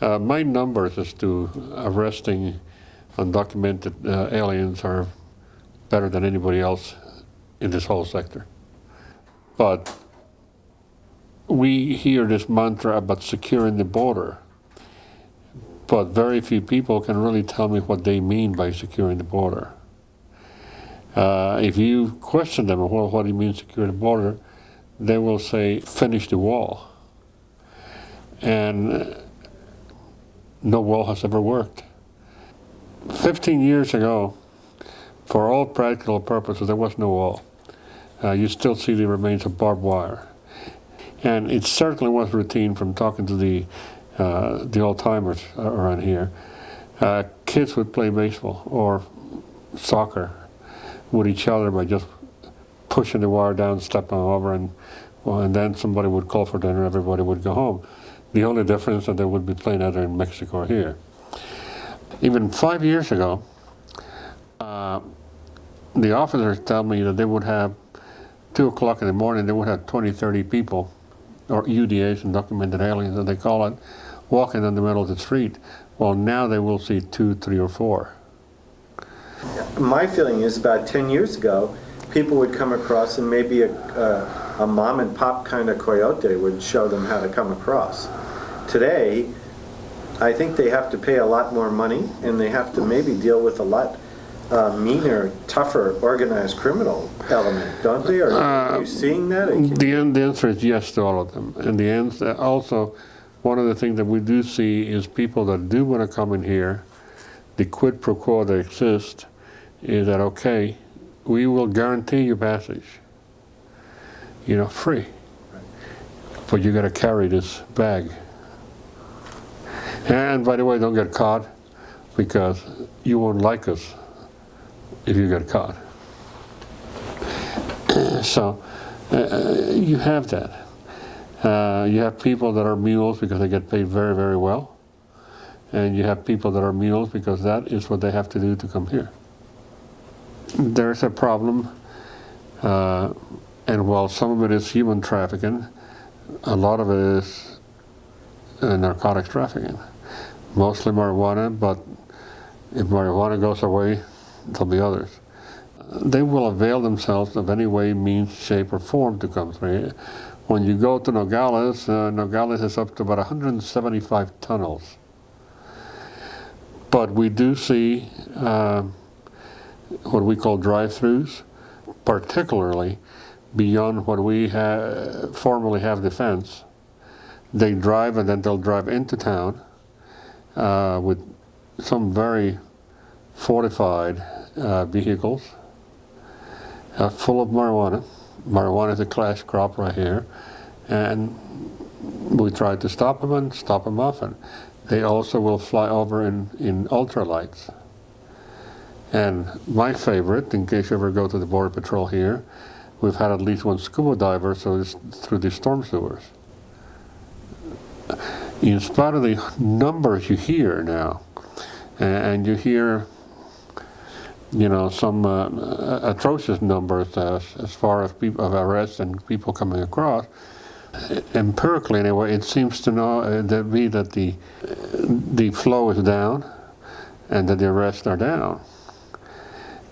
My numbers as to arresting undocumented aliens are better than anybody else in this whole sector. But we hear this mantra about securing the border, but very few people can really tell me what they mean by securing the border. If you question them, well, what do you mean secure the border? They will say, finish the wall. And no wall has ever worked. 15 years ago, for all practical purposes, there was no wall. You still see the remains of barbed wire. And it certainly was routine from talking to the old-timers around here. Kids would play baseball or soccer with each other by just pushing the wire down, stepping over, and then somebody would call for dinner, everybody would go home. The only difference is that they would be playing either in Mexico or here. Even 5 years ago, the officers tell me that they would have 2 o'clock in the morning, they would have 20, 30 people, or UDAs, undocumented aliens, as they call it, walking in the middle of the street. Well, now they will see 2, 3, or 4. My feeling is about 10 years ago, people would come across and maybe a mom and pop kind of coyote would show them how to come across. Today, I think they have to pay a lot more money and they have to maybe deal with a lot meaner, tougher, organized criminal element, don't they? Are you seeing that? The answer is yes to all of them. And the answer, also, one of the things that we do see is people that do want to come in here, the quid pro quo that exists is that, okay, we will guarantee you passage, you know, free, but you got to carry this bag. And by the way, don't get caught, because you won't like us if you get caught. So you have that. You have people that are mules because they get paid very, very well, and you have people that are mules because that is what they have to do to come here. There's a problem, and while some of it is human trafficking, a lot of it is narcotics trafficking. Mostly marijuana, but if marijuana goes away, there'll be others. They will avail themselves of any way, means, shape, or form to come through. When you go to Nogales, Nogales is up to about 175 tunnels. But we do see what we call drive-throughs, particularly beyond what we formerly have defense. They drive and then they'll drive into town with some very fortified vehicles full of marijuana. Marijuana is a cash crop right here, and we try to stop them and stop them often. They also will fly over in ultralights. And my favorite, in case you ever go to the Border Patrol here, we've had at least one scuba diver, so it's through the storm sewers. In spite of the numbers you hear now, and you hear, you know, some atrocious numbers as far as people of arrests and people coming across, empirically anyway, it seems to be that the flow is down and that the arrests are down.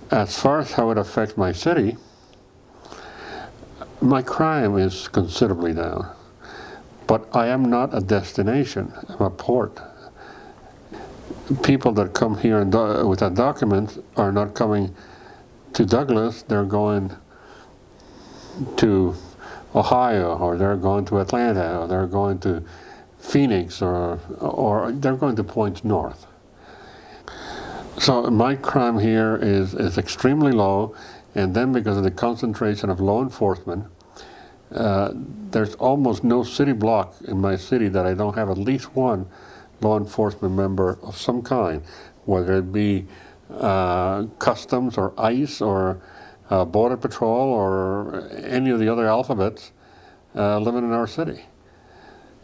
As far as how it affects my city, my crime is considerably down. But I am not a destination, I'm a port. People that come here without documents are not coming to Douglas, they're going to Ohio, or they're going to Atlanta, or they're going to Phoenix, or they're going to points north. So my crime here is extremely low, and then because of the concentration of law enforcement, there's almost no city block in my city that I don't have at least one law enforcement member of some kind, whether it be customs or ICE or Border Patrol or any of the other alphabets living in our city.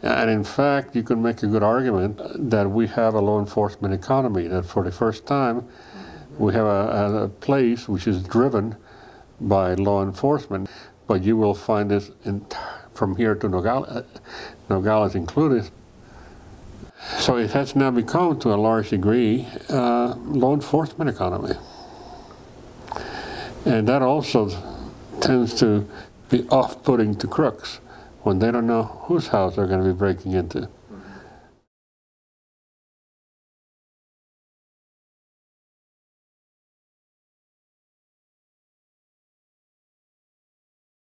And in fact, you can make a good argument that we have a law enforcement economy, that for the first time we have a place which is driven by law enforcement. But you will find this from here to Nogales included, So it has now become, to a large degree, law enforcement economy. And that also tends to be off-putting to crooks when they don't know whose house they're going to be breaking into.